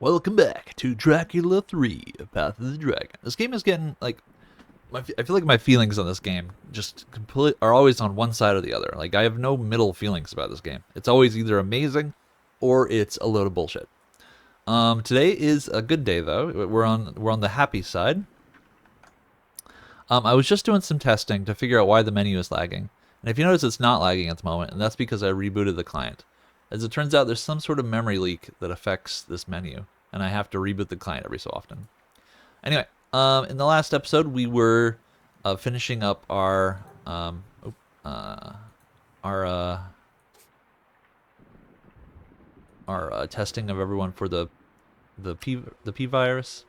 Welcome back to Dracula 3, Path of the Dragon. This game is getting, like, I feel like my feelings on this game just are always on one side or the other. Like, I have no middle feelings about this game. It's always either amazing or it's a load of bullshit. Today is a good day, though. We're on the happy side. I was just doing some testing to figure out why the menu is lagging. And if you notice, it's not lagging at the moment, and that's because I rebooted the client. As it turns out, there's some sort of memory leak that affects this menu, and I have to reboot the client every so often. Anyway, in the last episode, we were finishing up our testing of everyone for the P virus.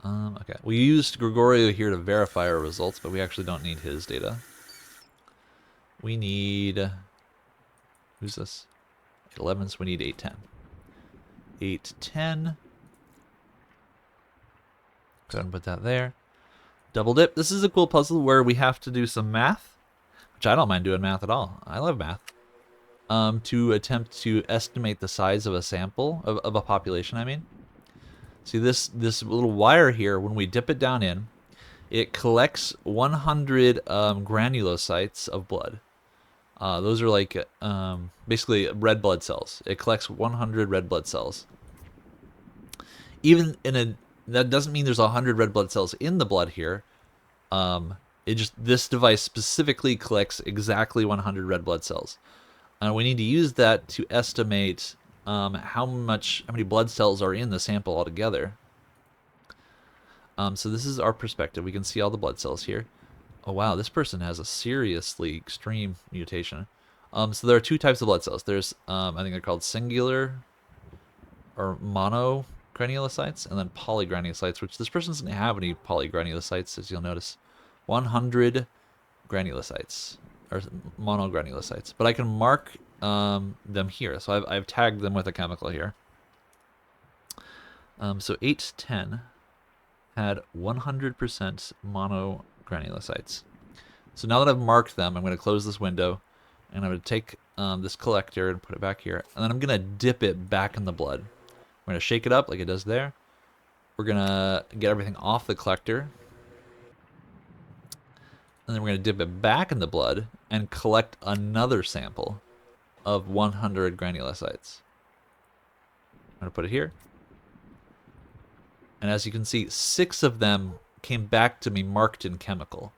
Okay, we used Gregorio here to verify our results, but we actually don't need his data. We need... Who's this? 11, so we need 810. 810. Go ahead and put that there. Double dip. This is a cool puzzle where we have to do some math, which I don't mind doing math at all. I love math. To attempt to estimate the size of a sample, of a population, I mean. See this little wire here, when we dip it down in, it collects 100 granulocytes of blood. Those are like basically red blood cells. It collects 100 red blood cells. That doesn't mean there's 100 red blood cells in the blood here. This device specifically collects exactly 100 red blood cells. We need to use that to estimate how many blood cells are in the sample altogether. So this is our perspective. We can see all the blood cells here. Oh wow, this person has a seriously extreme mutation. So there are two types of blood cells. There's, I think they're called singular or mono granulocytes, and then polygranulocytes, which this person doesn't have any polygranulocytes, as you'll notice. 100 granulocytes, or monogranulocytes. But I can mark them here. So I've tagged them with a chemical here. So 810 had 100% monogranulocytes. So now that I've marked them, I'm going to close this window, and I'm going to take this collector and put it back here, and then I'm going to dip it back in the blood. We're going to shake it up like it does there. We're going to get everything off the collector, and then we're going to dip it back in the blood and collect another sample of 100 granulocytes. I'm going to put it here. And as you can see, 6 of them came back to me marked in chemical,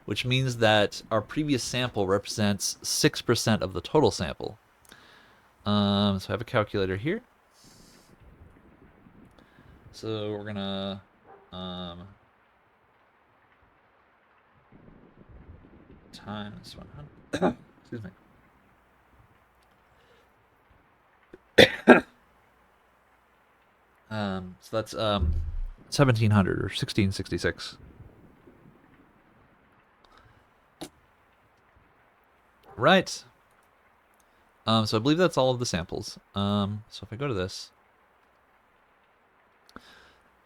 which means that our previous sample represents 6% of the total sample. So I have a calculator here. So we're gonna times 100. Excuse me. So that's 1700 or 1666. Right. So I believe that's all of the samples. So if I go to this,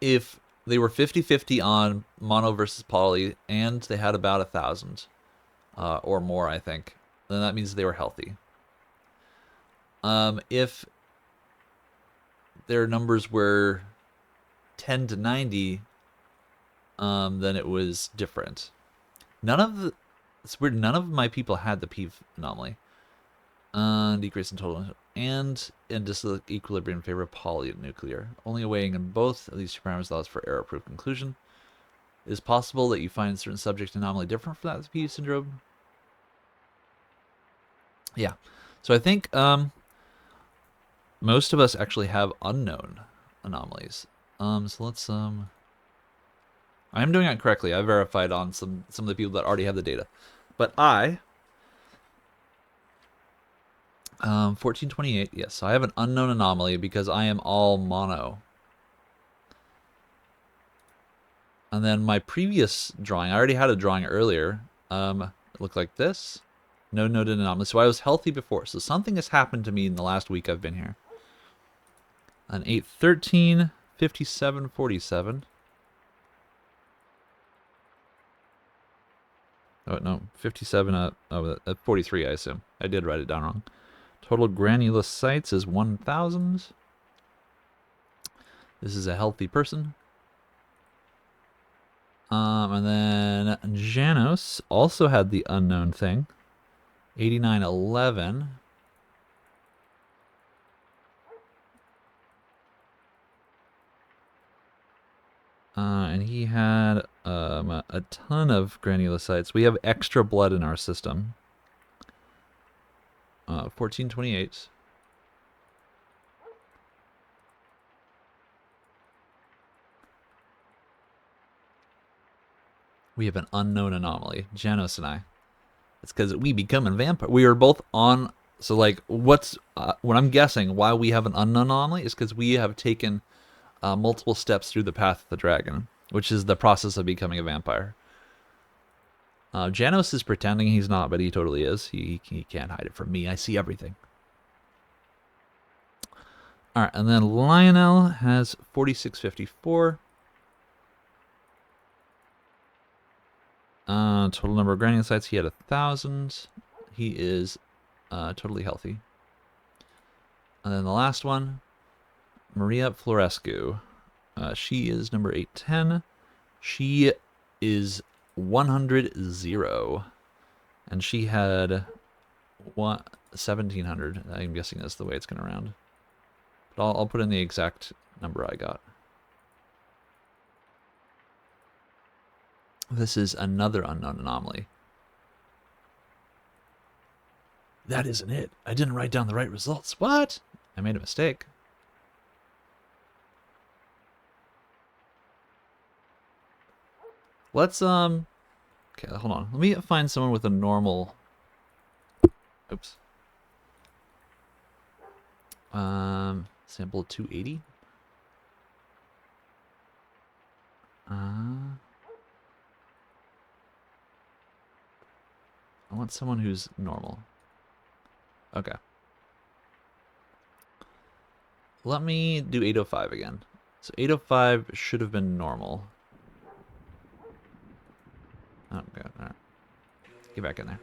if they were 50-50 on mono versus poly, and they had about 1,000 or more, I think, then that means they were healthy. If their numbers were 10 to 90, then it was different. It's weird, none of my people had the P anomaly. Decrease in total, and in disequilibrium in favor of polynuclear. Only a weighing in both of these two parameters allows for error-proof conclusion. It is possible that you find certain subject anomaly different from that of the P syndrome. Yeah, so I think most of us actually have unknown anomalies. So let's I am doing it correctly. I verified on some of the people that already have the data, but 1428, yes, so I have an unknown anomaly because I am all mono. And then my previous drawing, I already had a drawing earlier, it looked like this. No noted anomaly, so I was healthy before. So something has happened to me in the last week I've been here. An 813, 57, 47. Oh, no, 57, 43, I assume. I did write it down wrong. Total granulocytes is 1,000. This is a healthy person. And then Janos also had the unknown thing. 8911. And he had a ton of granulocytes. We have extra blood in our system. 1428. We have an unknown anomaly, Janos and I. It's because we become a vampire. We are both on. So, like, what I'm guessing why we have an unknown anomaly is because we have taken multiple steps through the path of the dragon, which is the process of becoming a vampire. Janos is pretending he's not, but he totally is. He can't hide it from me. I see everything. All right, and then Lionel has 4654. Total number of granulocytes, he had 1,000. He is totally healthy. And then the last one, Maria Florescu. She is number 810. She is 100-0. And she had 1,700. I'm guessing that's the way it's going to round. But I'll put in the exact number I got. This is another unknown anomaly. That isn't it. I didn't write down the right results. What? I made a mistake. Let's, okay, hold on. Let me find someone with a normal... Oops. Sample 280. I want someone who's normal. Okay. Let me do 805 again. So 805 should have been normal. Oh, God. All right. Get back in there.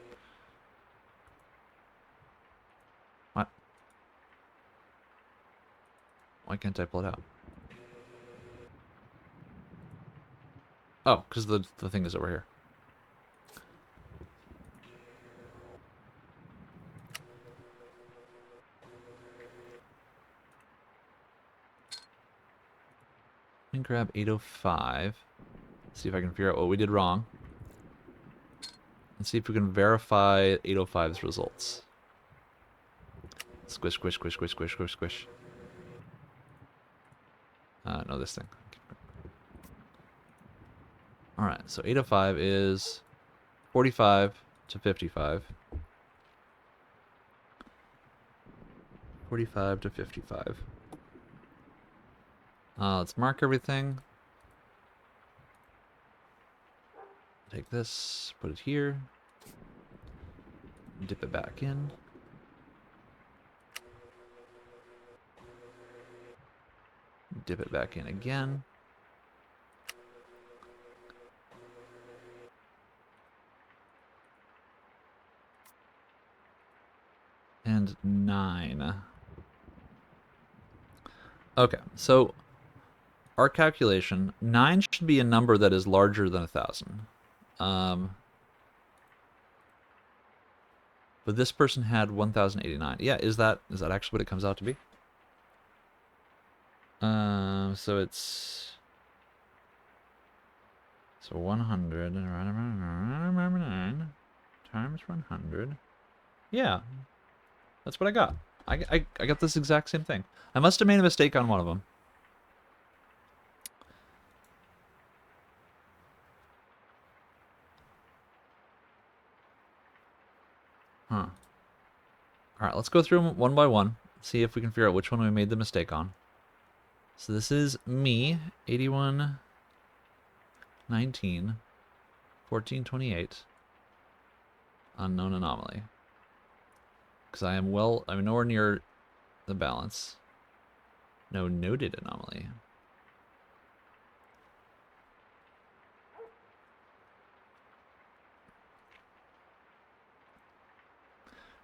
What? Why can't I pull it out? Oh, because the thing is over here. Let me grab 805. See if I can figure out what we did wrong. Let's see if we can verify 805's results. Squish, squish, squish, squish, squish, squish, squish. No, this thing. Alright, so 805 is 45 to 55. 45 to 55. Let's mark everything. Take this, put it here. Dip it back in. Dip it back in again. And 9. Okay, so our calculation, 9 should be a number that is larger than 1,000. But this person had 1,089. Yeah, is that actually what it comes out to be? So it's 100 times 100. Yeah, that's what I got. I got this exact same thing. I must have made a mistake on one of them. Huh. Alright, let's go through them one by one. See if we can figure out which one we made the mistake on. So this is me, 81, 19, 1428. Unknown anomaly. Because I'm nowhere near the balance. No noted anomaly.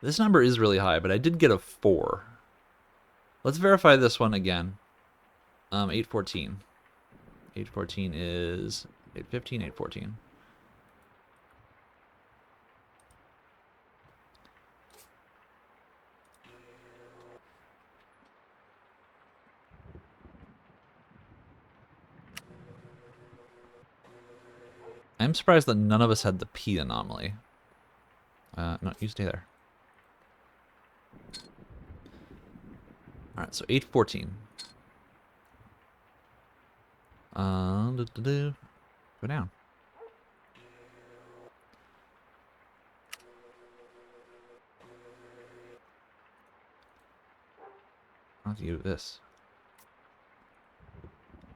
This number is really high, but I did get a 4. Let's verify this one again. 814. 814 is 815, 814. I'm surprised that none of us had the P anomaly. No, you stay there. Alright, so 814. Go down. I'll have to do this.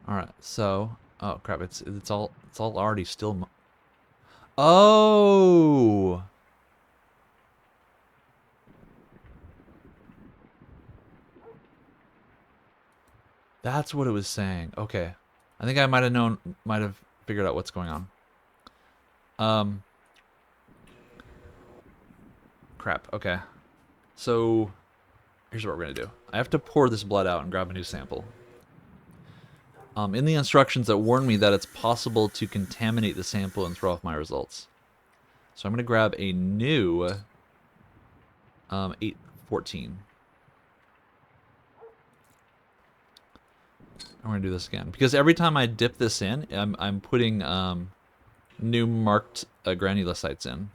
Alright, so oh crap, it's all already still oh, that's what it was saying. Okay. I think I might have figured out what's going on. Crap, okay. So here's what we're gonna do. I have to pour this blood out and grab a new sample. In the instructions that warn me that it's possible to contaminate the sample and throw off my results. So I'm going to grab a new 814. I'm going to do this again. Because every time I dip this in, I'm putting new marked granulocytes in.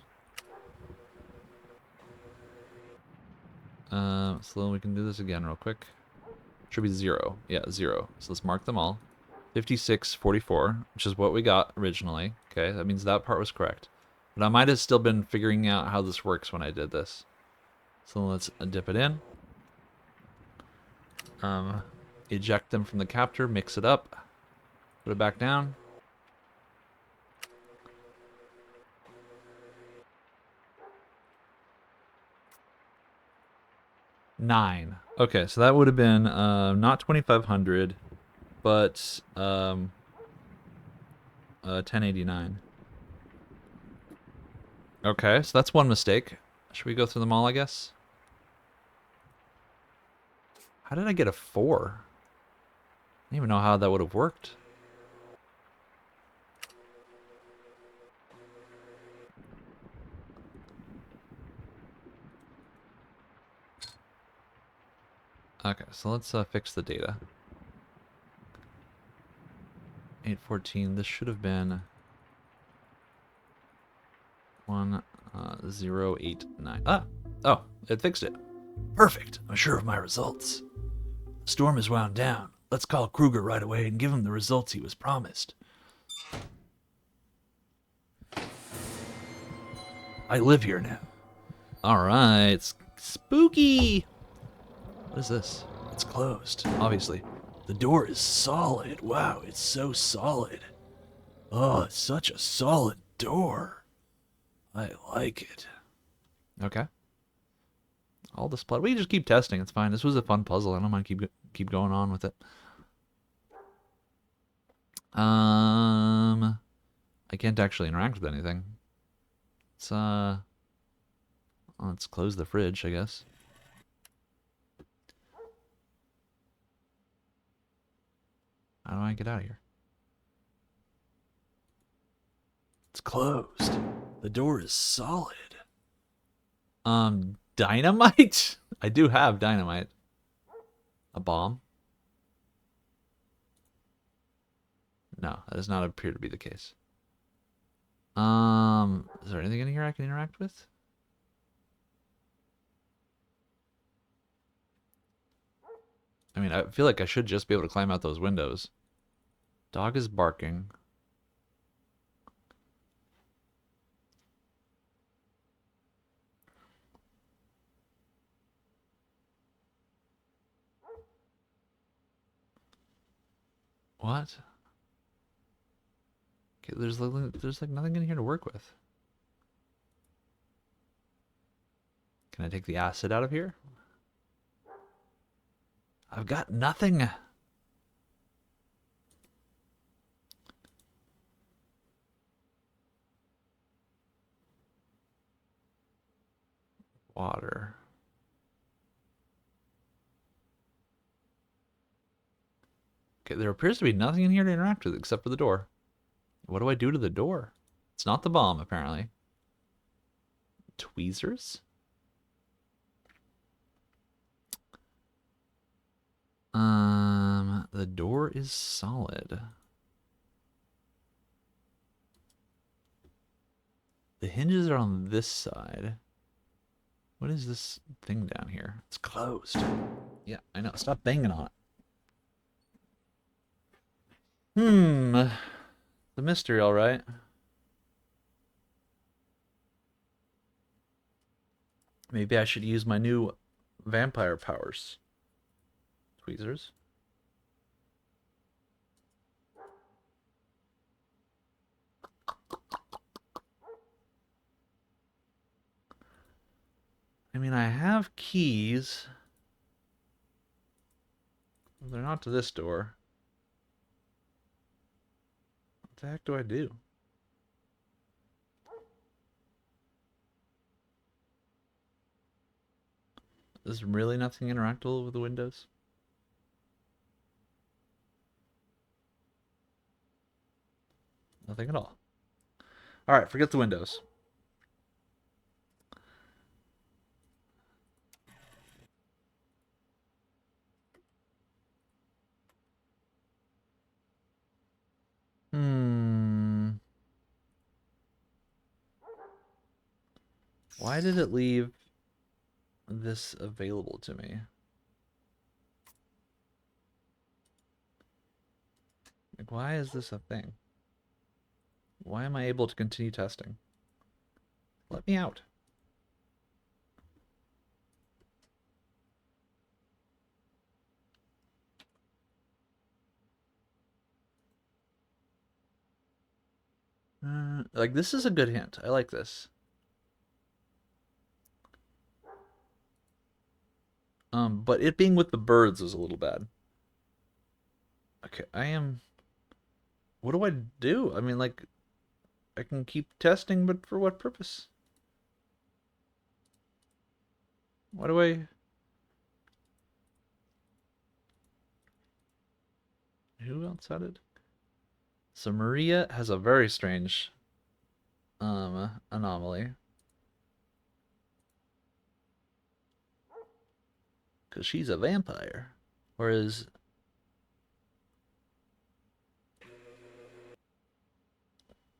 So then we can do this again real quick. Should be 0. Yeah, 0. So let's mark them all. 56, 44, which is what we got originally. Okay, that means that part was correct. But I might have still been figuring out how this works when I did this. So let's dip it in. Eject them from the captor, mix it up, put it back down. Nine. Okay, so that would have been not 2,500, but 1089. Okay, so that's one mistake. Should we go through them all, I guess? How did I get a 4? I don't even know how that would have worked. Okay, so let's fix the data. 814, this should have been 1089. Ah! Oh, it fixed it. Perfect. I'm sure of my results. The storm is wound down. Let's call Kruger right away and give him the results he was promised. I live here now. Alright, spooky! What is this? It's closed, obviously. The door is solid. Wow, it's so solid. Oh, it's such a solid door. I like it. Okay. All this blood. We just keep testing. It's fine. This was a fun puzzle. I don't mind keep going on with it. I can't actually interact with anything. Let's close the fridge, I guess. How do I get out of here? It's closed. The door is solid. Dynamite? I do have dynamite. A bomb? No, that does not appear to be the case. Is there anything in here I can interact with? I mean, I feel like I should just be able to climb out those windows. Dog is barking. What? Okay, there's like nothing in here to work with. Can I take the acid out of here? I've got nothing. Water. Okay, there appears to be nothing in here to interact with except for the door. What do I do to the door? It's not the bomb, apparently. Tweezers? The door is solid. The hinges are on this side. What is this thing down here? It's closed. Yeah, I know. Stop banging on it. The mystery, all right. Maybe I should use my new vampire powers. Tweezers. I mean, I have keys. They're not to this door. What the heck do I do? There's really nothing interactable with the windows? Nothing at all. Alright, forget the windows. Why did it leave this available to me? Like, why is this a thing? Why am I able to continue testing? Let me out. Like, this is a good hint. I like this. But it being with the birds was a little bad. Okay, what do I do? I mean, like, I can keep testing, but for what purpose? Why do I... Who else had it? So Maria has a very strange anomaly. Because she's a vampire. Whereas...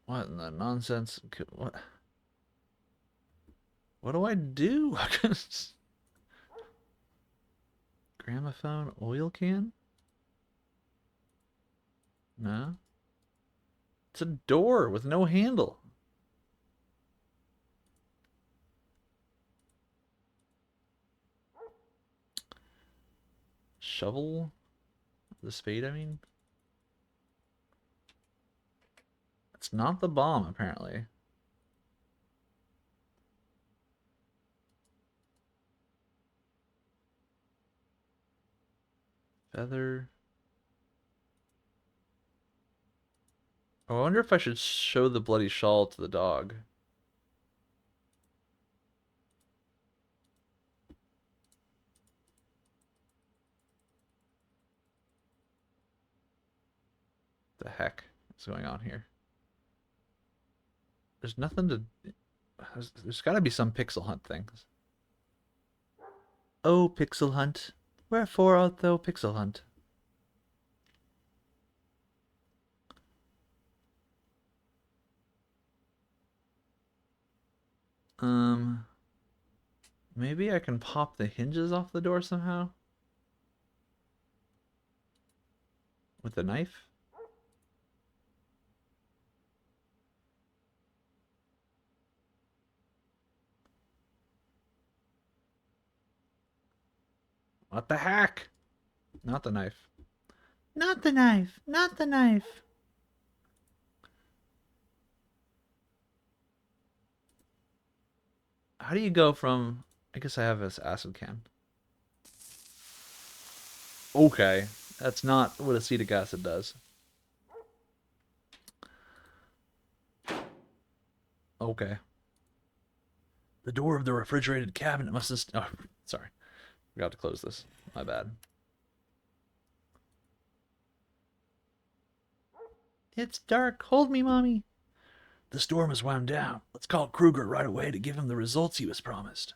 What in the nonsense? What? What do I do? Gramophone oil can? No. It's a door with no handle. Shovel? The spade, I mean? It's not the bomb, apparently. Feather. I wonder if I should show the bloody shawl to the dog. The heck is going on here? There's nothing to... There's got to be some pixel hunt things. Oh, pixel hunt. Wherefore art thou pixel hunt? Maybe I can pop the hinges off the door somehow? With a knife? What the heck? Not the knife. Not the knife! Not the knife! How do you go from... I guess I have this acid can. Okay. That's not what acetic acid does. Okay. The door of the refrigerated cabinet must have... Oh, sorry. Forgot to close this. My bad. It's dark. Hold me, Mommy. The storm has wound down. Let's call Kruger right away to give him the results he was promised.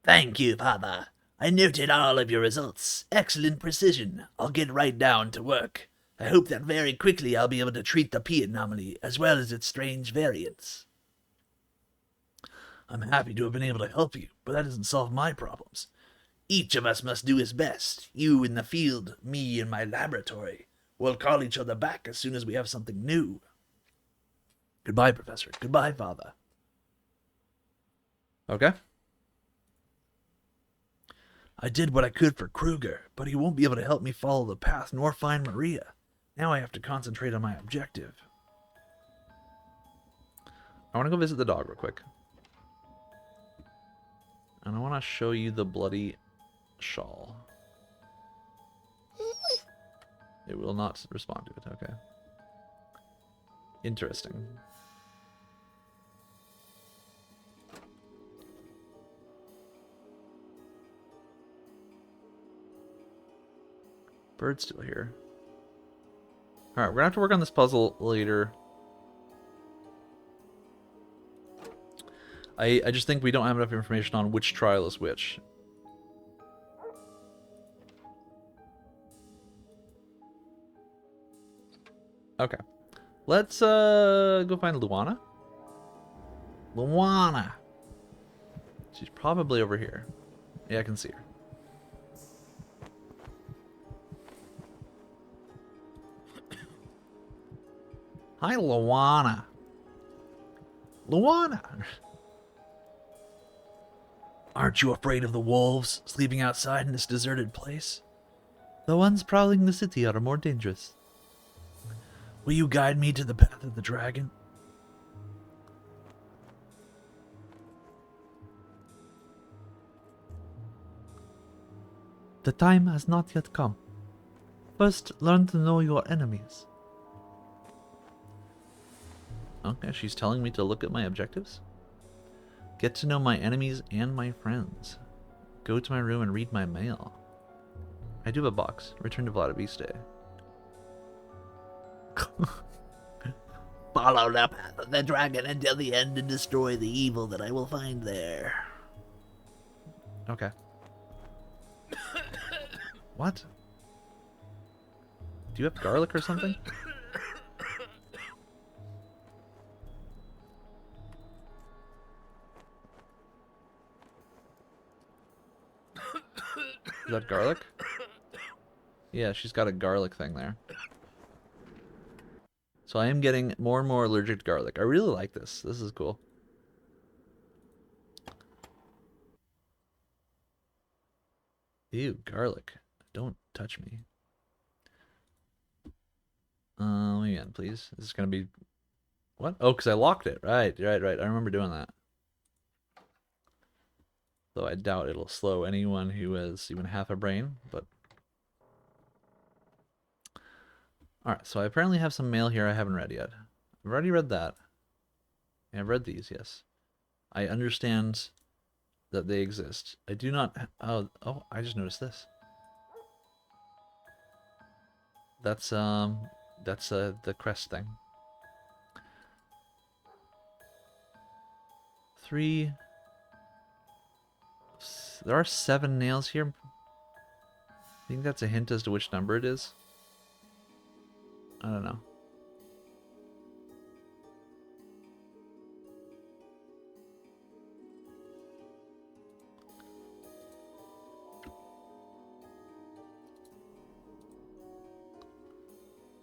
Thank you, Father. I noted all of your results. Excellent precision. I'll get right down to work. I hope that very quickly I'll be able to treat the P anomaly as well as its strange variants. I'm happy to have been able to help you, but that doesn't solve my problems. Each of us must do his best. You in the field, me in my laboratory. We'll call each other back as soon as we have something new. Goodbye, Professor. Goodbye, Father. Okay. I did what I could for Kruger, but he won't be able to help me follow the path nor find Maria. Now I have to concentrate on my objective. I want to go visit the dog real quick. And I want to show you the bloody shawl. It will not respond to it. Okay. Interesting. Bird's still here. Alright, we're gonna have to work on this puzzle later. I just think we don't have enough information on which trial is which. Okay. Let's go find Luana. Luana! She's probably over here. Yeah, I can see her. Hi, Luana. Luana! Aren't you afraid of the wolves sleeping outside in this deserted place? The ones prowling the city are more dangerous. Will you guide me to the path of the dragon? The time has not yet come. First, learn to know your enemies. Okay, she's telling me to look at my objectives. Get to know my enemies and my friends. Go to my room and read my mail. I do have a box. Return to Vladiviste. Follow the path of the dragon until the end and destroy the evil that I will find there. Okay. What? Do you have garlic or something? Is that garlic? Yeah, she's got a garlic thing there. So I am getting more and more allergic to garlic. I really like this. This is cool. Ew, garlic. Don't touch me. Let me in, please. This is gonna be... What? Oh, because I locked it. Right. I remember doing that. Though I doubt it'll slow anyone who has even half a brain, but... Alright, so I apparently have some mail here I haven't read yet. I've already read that. And I've read these, yes. I understand that they exist. I do not... Oh, I just noticed this. That's the crest thing. 3... There are 7 nails here. I think that's a hint as to which number it is. I don't know.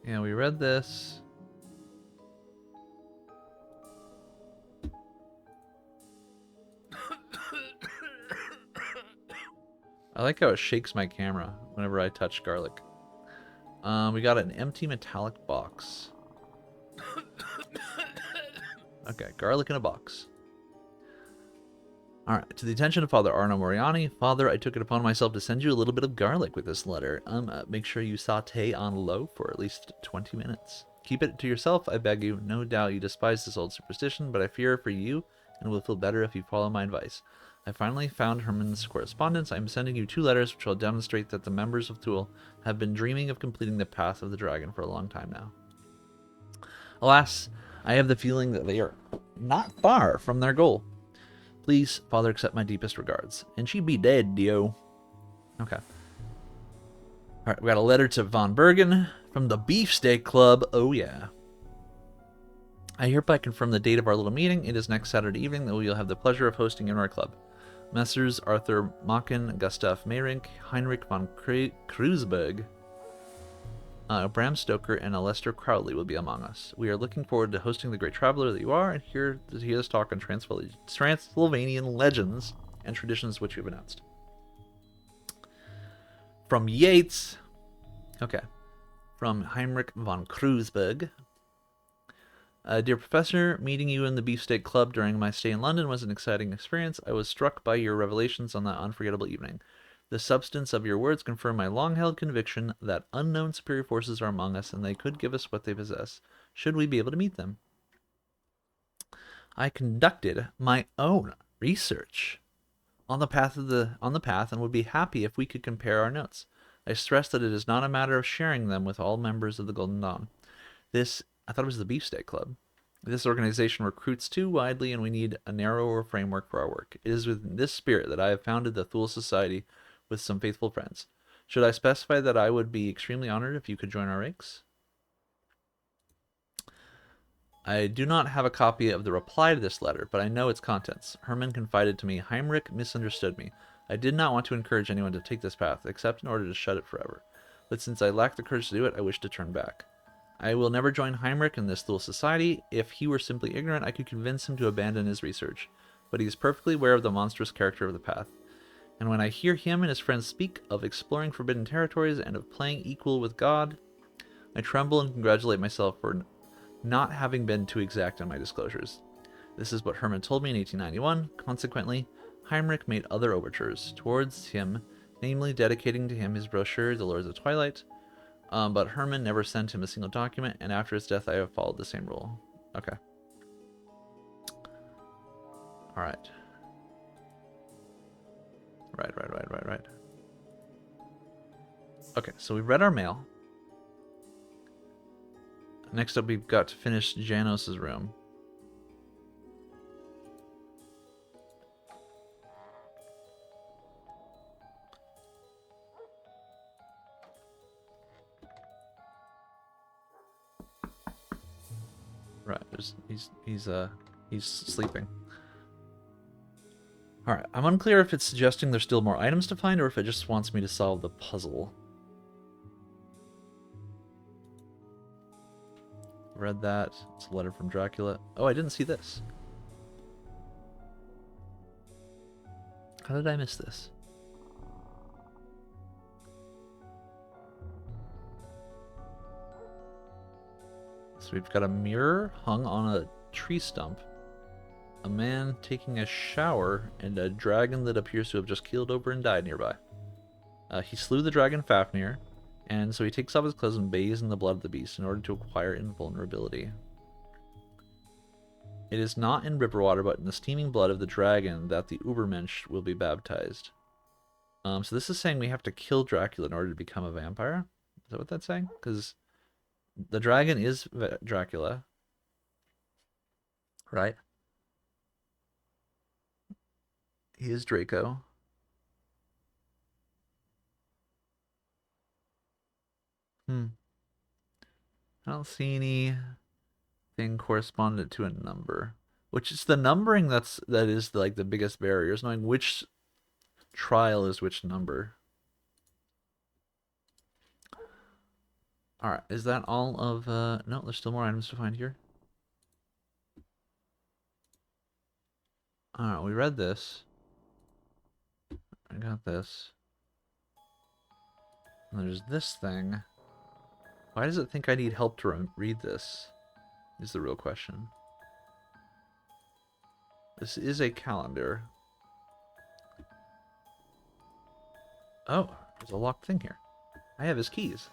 Yeah, we read this. I like how it shakes my camera whenever I touch garlic. We got an empty metallic box. Okay, garlic in a box. Alright, to the attention of Father Arno Moriani. Father, I took it upon myself to send you a little bit of garlic with this letter. Make sure you saute on low for at least 20 minutes. Keep it to yourself, I beg you. No doubt you despise this old superstition, but I fear for you, and will feel better if you follow my advice. I finally found Herman's correspondence. I am sending you 2 letters which will demonstrate that the members of Thule have been dreaming of completing the Path of the Dragon for a long time now. Alas, I have the feeling that they are not far from their goal. Please, Father, accept my deepest regards. And she be dead, Dio. Okay. Alright, we got a letter to Von Bergen from the Beefsteak Club. Oh, yeah. I hereby confirm the date of our little meeting. It is next Saturday evening that we will have the pleasure of hosting in our club. Messrs. Arthur Machen, Gustav Meyrink, Heinrich von Kreuzberg, Bram Stoker, and Lester Crowley will be among us. We are looking forward to hosting the great traveler that you are and here to hear us talk on Transylvanian legends and traditions which you've announced. From Yates. Okay. From Heinrich von Kreuzberg. Dear Professor, meeting you in the Beefsteak Club during my stay in London was an exciting experience. I was struck by your revelations on that unforgettable evening. The substance of your words confirmed my long-held conviction that unknown superior forces are among us and they could give us what they possess, should we be able to meet them. I conducted my own research on the path and would be happy if we could compare our notes. I stress that it is not a matter of sharing them with all members of the Golden Dawn. I thought it was the Beefsteak Club. This organization recruits too widely, and we need a narrower framework for our work. It is within this spirit that I have founded the Thule Society with some faithful friends. Should I specify that I would be extremely honored if you could join our ranks? I do not have a copy of the reply to this letter, but I know its contents. Herman confided to me, Heinrich misunderstood me. I did not want to encourage anyone to take this path, except in order to shut it forever. But since I lack the courage to do it, I wish to turn back. I will never join Heinrich in this Thule society. If he were simply ignorant, I could convince him to abandon his research. But he is perfectly aware of the monstrous character of the path. And when I hear him and his friends speak of exploring forbidden territories and of playing equal with God, I tremble and congratulate myself for not having been too exact in my disclosures. This is what Herman told me in 1891. Consequently, Heinrich made other overtures towards him, namely dedicating to him his brochure, The Lords of Twilight. But Herman never sent him a single document, and after his death I have followed the same rule. Okay. Alright. Right. Okay, so we read our mail. Next up, we've got to finish Janos's room. Right, he's sleeping. Alright, I'm unclear if it's suggesting there's still more items to find or if it just wants me to solve the puzzle. Read that. It's a letter from Dracula. Oh, I didn't see this. How did I miss this? So we've got a mirror hung on a tree stump, a man taking a shower, and a dragon that appears to have just keeled over and died nearby. He slew the dragon Fafnir, and so he takes off his clothes and bathes in the blood of the beast in order to acquire invulnerability. It is not in river water, but in the steaming blood of the dragon that the Ubermensch will be baptized. So this is saying we have to kill Dracula in order to become a vampire? Is that what that's saying? Because the dragon is Dracula, right? He is Draco. I don't see anything correspondent to a number. Which is the numbering that is like the biggest barrier, is knowing which trial is which number. Alright, is that all of no, there's still more items to find here. Alright, we read this. I got this. And there's this thing. Why does it think I need help to read this? Is the real question. This is a calendar. Oh, there's a locked thing here. I have his keys.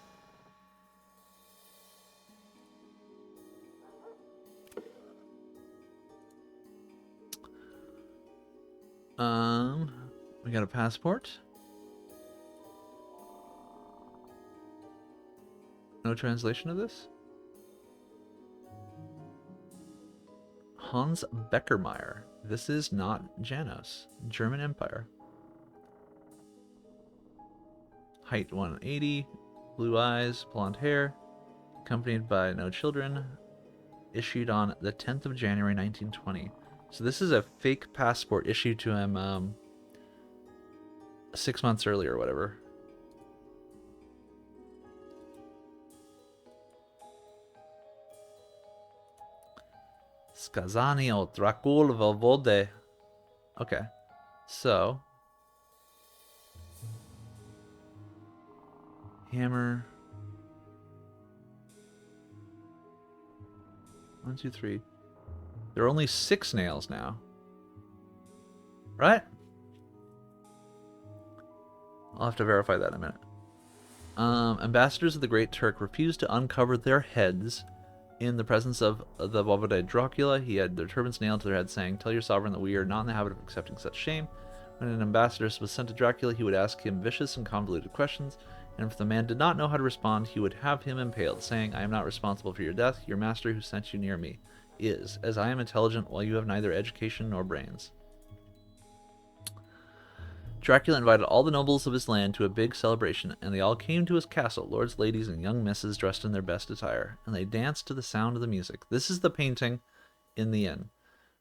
We got a passport. No translation of this? Hans Beckermeyer. This is not Janos. German Empire. Height 180. Blue eyes, blonde hair. Accompanied by no children. Issued on the 10th of January 1920. So this is a fake passport issued to him 6 months earlier or whatever. Skazani o Dracula Vovode. Okay. So. Hammer. 1, 2, 3. There are only 6 nails now. Right? I'll have to verify that in a minute. Ambassadors of the Great Turk refused to uncover their heads in the presence of the Vovode Dracula. He had their turbans nailed to their heads, saying, "Tell your sovereign that we are not in the habit of accepting such shame." When an ambassador was sent to Dracula, he would ask him vicious and convoluted questions, and if the man did not know how to respond, he would have him impaled, saying, "I am not responsible for your death. Your master who sent you near me is, as I am intelligent while you have neither education nor brains." Dracula invited all the nobles of his land to a big celebration, and they all came to his castle, lords, ladies, and young misses dressed in their best attire, and they danced to the sound of the music. This is the painting in the inn.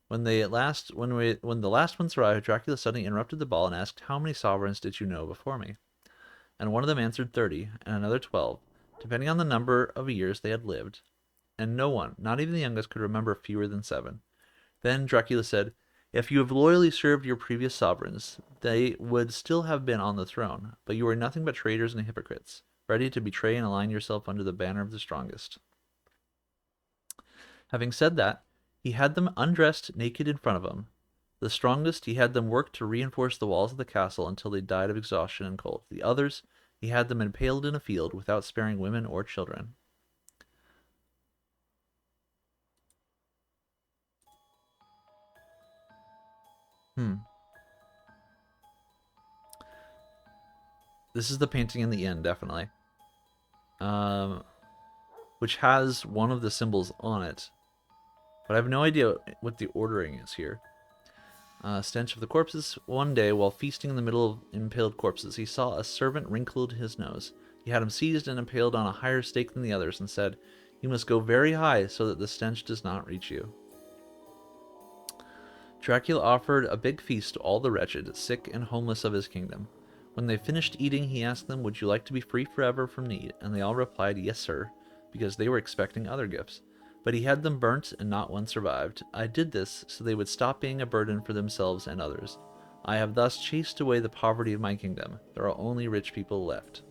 When the last ones arrived, Dracula suddenly interrupted the ball and asked, "How many sovereigns did you know before me?" And one of them answered 30, and another 12, depending on the number of years they had lived. And no one, not even the youngest, could remember fewer than 7. Then Dracula said, "If you have loyally served your previous sovereigns, they would still have been on the throne, but you are nothing but traitors and hypocrites, ready to betray and align yourself under the banner of the strongest." Having said that, he had them undressed naked in front of him. The strongest, he had them work to reinforce the walls of the castle until they died of exhaustion and cold. The others, he had them impaled in a field without sparing women or children. This is the painting in the inn, definitely. Which has one of the symbols on it. But I have no idea what the ordering is here. Stench of the corpses. One day, while feasting in the middle of impaled corpses, he saw a servant wrinkled his nose. He had him seized and impaled on a higher stake than the others, and said, "You must go very high so that the stench does not reach you." Dracula offered a big feast to all the wretched, sick, and homeless of his kingdom. When they finished eating, he asked them, "Would you like to be free forever from need?" And they all replied, "Yes, sir," because they were expecting other gifts. But he had them burnt, and not one survived. "I did this so they would stop being a burden for themselves and others. I have thus chased away the poverty of my kingdom. There are only rich people left."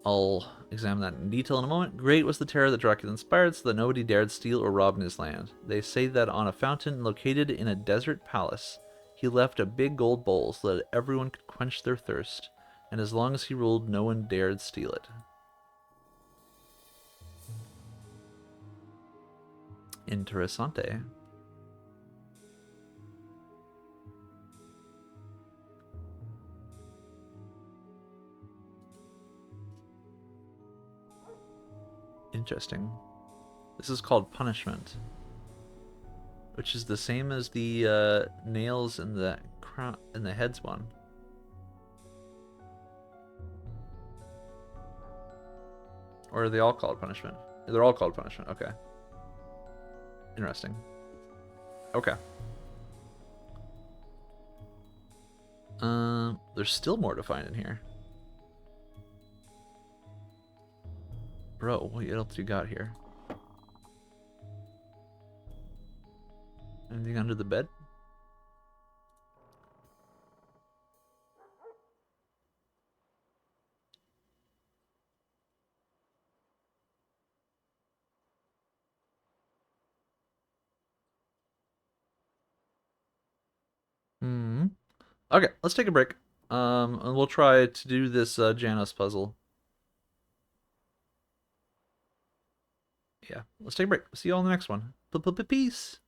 I'll examine that in detail in a moment. Great was the terror that Dracula inspired, so that nobody dared steal or rob in his land. They say that on a fountain located in a desert palace, he left a big gold bowl so that everyone could quench their thirst, and as long as he ruled, no one dared steal it. Interessante. Interesting. This is called punishment, which is the same as the nails in the crown in the heads one. Or are they all called punishment? They're all called punishment. Okay. Interesting. Okay. There's still more to find in here. Bro, what else you got here? Anything under the bed? Hmm. Okay, let's take a break. And we'll try to do this Janus puzzle. Yeah, let's take a break. See you all in the next one. Peace.